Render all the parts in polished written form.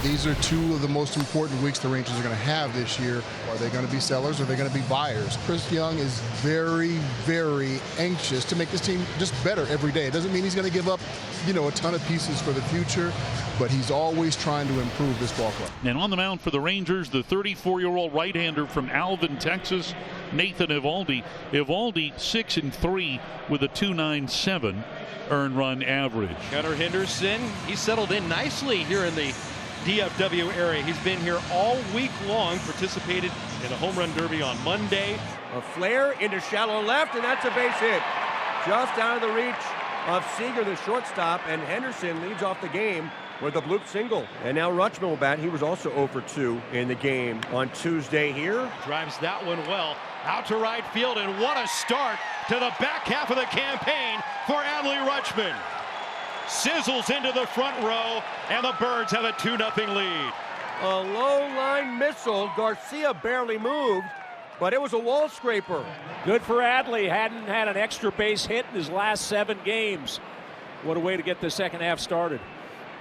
These are two of the most important weeks the Rangers are going to have this year. Are they going to be sellers or are they going to be buyers? Chris Young is very, very anxious to make this team just better every day. It doesn't mean he's going to give up, a ton of pieces for the future, but he's always trying to improve this ball club. And on the mound for the Rangers, the 34-year-old right-hander from Alvin, Texas, Nathan Eovaldi. Eovaldi 6-3 with a 2.97 earned run average. Gunnar Henderson, he settled in nicely here in the DFW area. He's been here all week long, participated in the home run derby on Monday. A flare into shallow left, and that's a base hit. Just out of the reach of Seager, the shortstop, and Henderson leads off the game with a bloop single. And now Rutschman will bat. He was also 0 for 2 in the game on Tuesday here. Drives that one well out to right field, and what a start to the back half of the campaign for Adley Rutschman. Sizzles into the front row, and the Birds have a 2-0 lead. A low line missile. Garcia barely moved, but it was a wall scraper. Good for Adley. Hadn't had an extra base hit in his last 7 games. What a way to get the second half started.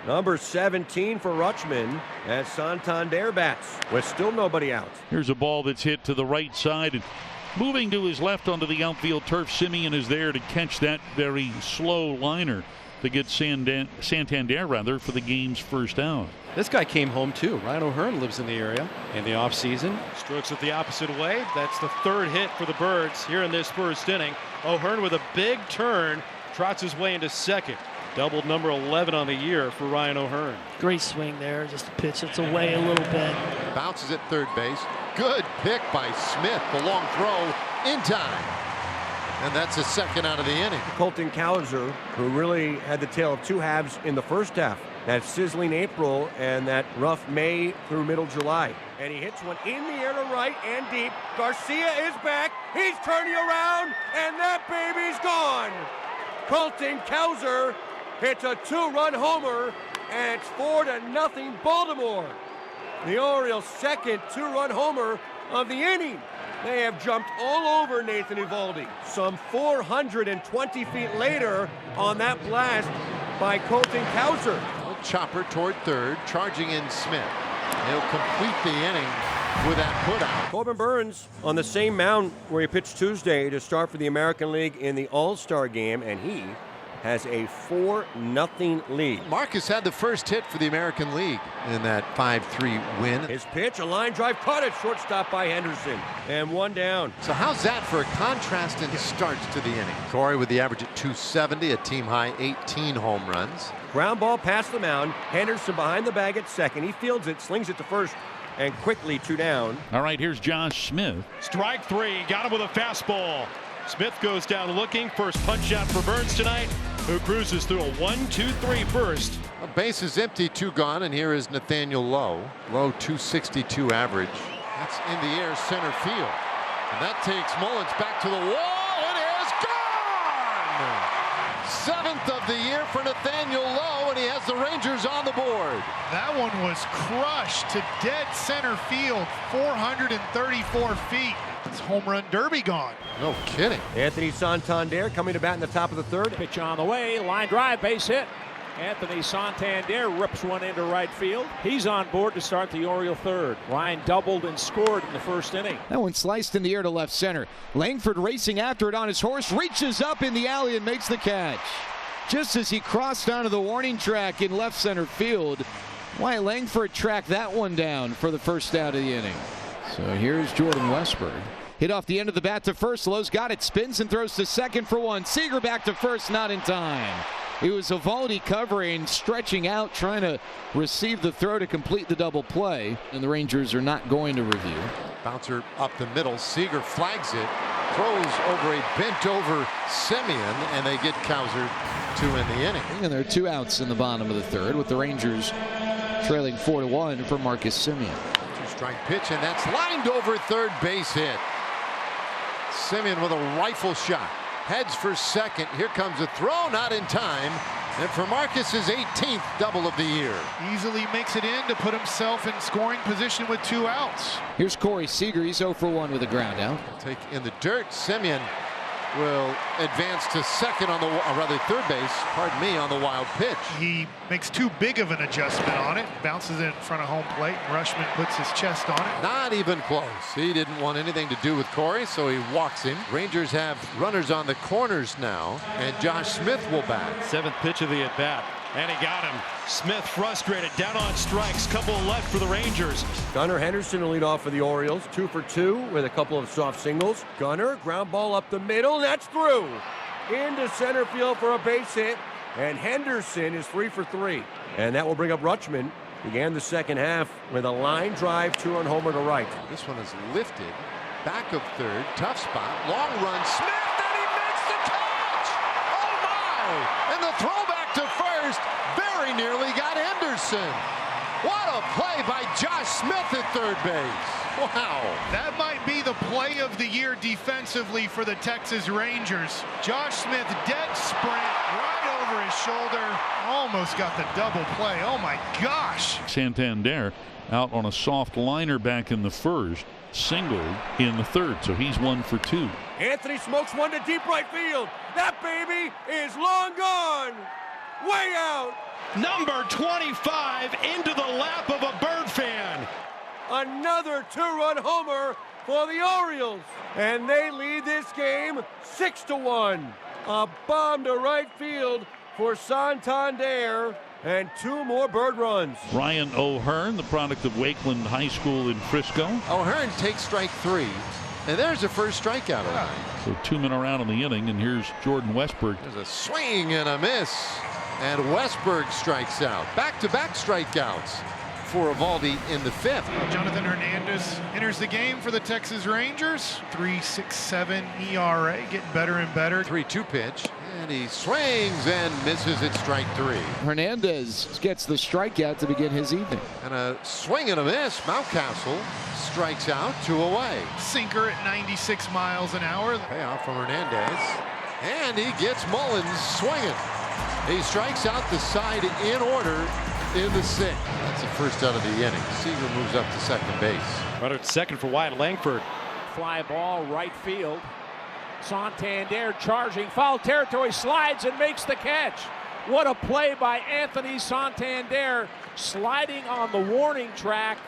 Number 17 for Rutschman as Santander bats with still nobody out. Here's a ball that's hit to the right side, and moving to his left onto the outfield turf. Simeon is there to catch that very slow liner to get Santander for the game's first out. This guy came home too. Ryan O'Hearn lives in the area in the offseason. Strokes it the opposite way. That's the 3rd hit for the Birds here in this first inning. O'Hearn with a big turn trots his way into second. Doubled number 11 on the year for Ryan O'Hearn. Great swing there, just a pitch that's away a little bit. Bounces at third base. Good pick by Smith. The long throw in time. And that's his second out of the inning. Colton Cowser, who really had the tale of 2 halves in the first half. That sizzling April and that rough May through middle July. And he hits one in the air to right and deep. Garcia is back. He's turning around, and that baby's gone. Colton Cowser hits a 2-run homer, and it's 4-0 Baltimore. The Orioles' second 2-run homer of the inning. They have jumped all over Nathan Eovaldi. Some 420 feet later on that blast by Colton Cowser. Chopper toward third, charging in Smith. He'll complete the inning with that putout. Corbin Burns on the same mound where he pitched Tuesday to start for the American League in the All-Star game, and he has a 4-0 lead. Marcus had the first hit for the American League in that 5-3 win. His pitch, a line drive, caught it, shortstop by Henderson, and 1 down. So how's that for a contrast in starts to the inning? Corey with the average at 270, a team high 18 home runs. Ground ball past the mound. Henderson behind the bag at second. He fields it, slings it to first, and quickly 2 down. All right, here's Josh Smith. Strike 3, got him with a fastball. Smith goes down looking. First punch out for Burns tonight, who cruises through a 1-2-3 first. A base is empty, 2 gone, and here is Nathaniel Lowe. Lowe 262 average. That's in the air center field. And that takes Mullins back to the wall. It is gone! 7th of the year for Nathaniel Lowe, and he has the Rangers on the board. That one was crushed to dead center field, 434 feet. It's home run derby gone. No kidding. Anthony Santander coming to bat in the top of the 3rd. Pitch on the way, line drive, base hit. Anthony Santander rips one into right field. He's on board to start the Oriole 3rd. Ryan doubled and scored in the first inning. That one sliced in the air to left center. Langford racing after it on his horse, reaches up in the alley and makes the catch. Just as he crossed onto the warning track in left center field, Wyatt Langford tracked that one down for the first out of the inning. So here's Jordan Westburg. Hit off the end of the bat to first. Lowe's got it, spins and throws to second for 1. Seager back to first, not in time. It was Eovaldi covering, stretching out, trying to receive the throw to complete the double play. And the Rangers are not going to review. Bouncer up the middle. Seager flags it. Throws over a bent-over Simeon, and they get Cowser 2 in the inning. And there are 2 outs in the bottom of the 3rd, with the Rangers trailing 4-1 for Marcus Simeon. 2-strike pitch, and that's lined over third base hit. Simeon with a rifle shot. Heads for second. Here comes a throw, not in time. And for Marcus, his 18th double of the year. Easily makes it in to put himself in scoring position with 2 outs. Here's Corey Seager. He's 0 for 1 with a ground out. Take in the dirt. Simeon will advance to second on the, or rather third base, pardon me, on the wild pitch. He makes too big of an adjustment on it, bounces it in front of home plate, and Rutschman puts his chest on it. Not even close. He didn't want anything to do with Corey, so he walks him. Rangers have runners on the corners now, and Josh Smith will bat. Seventh pitch of the at-bat. And he got him. Smith frustrated, down on strikes, couple left for the Rangers. Gunnar Henderson will lead off for the Orioles, 2 for 2 with a couple of soft singles. Gunnar, ground ball up the middle, and that's through. Into center field for a base hit, and Henderson is 3 for 3. And that will bring up Rutschman. Began the second half with a line drive, 2-run homer to right. This one is lifted, back of third, tough spot, long run, Smith, and he makes the catch! Oh my! And the throwback to first very nearly got Henderson. What a play by Josh Smith at third base. Wow. That might be the play of the year defensively for the Texas Rangers. Josh Smith, dead sprint, right over his shoulder. Almost got the double play. Oh my gosh. Santander out on a soft liner back in the first, singled in the third, so he's 1 for 2. Anthony smokes one to deep right field. That baby is long gone. Way out. Number 25 into the lap of a Bird fan. Another 2-run homer for the Orioles. And they lead this game 6-1. A bomb to right field for Santander. And 2 more Bird runs. Ryan O'Hearn, the product of Wakeland High School in Frisco. O'Hearn takes strike 3. And there's the first strikeout of the night. So 2 men around in the inning, and here's Jordan Westberg. There's a swing and a miss. And Westberg strikes out. Back-to-back strikeouts for Eovaldi in the 5th. Jonathan Hernandez enters the game for the Texas Rangers. 3.67 ERA, getting better and better. 3-2 pitch. And he swings and misses at strike 3. Hernandez gets the strikeout to begin his evening. And a swing and a miss. Mountcastle strikes out, 2 away. Sinker at 96 miles an hour. Payoff from Hernandez. And he gets Mullins swinging. He strikes out the side in order in the 6th. That's the first out of the inning. Seager moves up to second base. Runner at second for Wyatt Langford. Fly ball right field. Santander charging foul territory, slides and makes the catch. What a play by Anthony Santander, sliding on the warning track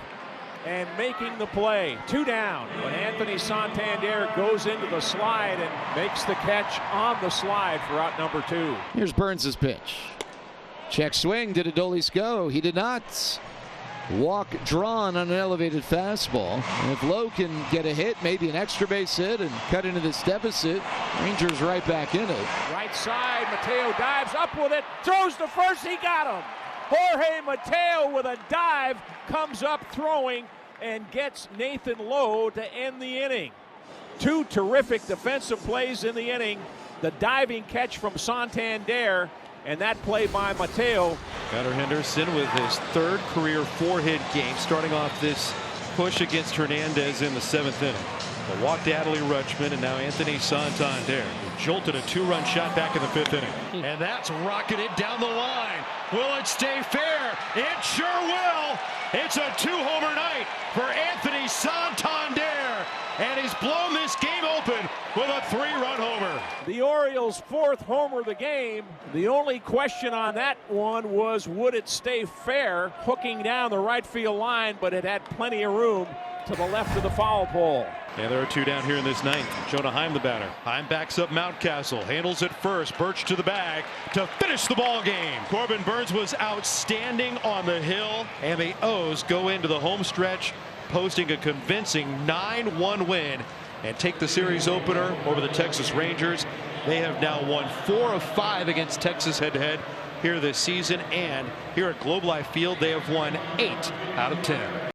and making the play. 2 down, but Anthony Santander goes into the slide and makes the catch on the slide for out number 2. Here's Burns' pitch. Check swing. Did Adolis go? He did not. Walk drawn on an elevated fastball. And if Lowe can get a hit, maybe an extra base hit, and cut into this deficit, Rangers right back in it. Right side, Mateo dives up with it, throws to first, he got him. Jorge Mateo with a dive comes up throwing and gets Nathan Lowe to end the inning. 2 terrific defensive plays in the inning. The diving catch from Santander and that play by Mateo. Gunnar Henderson with his 3rd career 4-hit game, starting off this push against Hernandez in the 7th inning. The walk to Adley Rutschman, and now Anthony Santander, who jolted a 2-run shot back in the 5th inning. And that's rocketed down the line. Will it stay fair? It sure will. It's a 2-homer night for Anthony Santander, and he's blown this game open with a 3-run homer. The Orioles' 4th homer of the game. The only question on that one was, would it stay fair, hooking down the right field line, but it had plenty of room to the left of the foul pole. And there are 2 down here in this 9th. Jonah Heim the batter. Heim backs up Mountcastle, handles it first, Birch to the bag to finish the ball game. Corbin Burns was outstanding on the hill, and the O's go into the home stretch posting a convincing 9-1 win and take the series opener over the Texas Rangers. They have now won 4 of 5 against Texas head-to-head here this season, and here at Globe Life Field they have won 8 out of 10.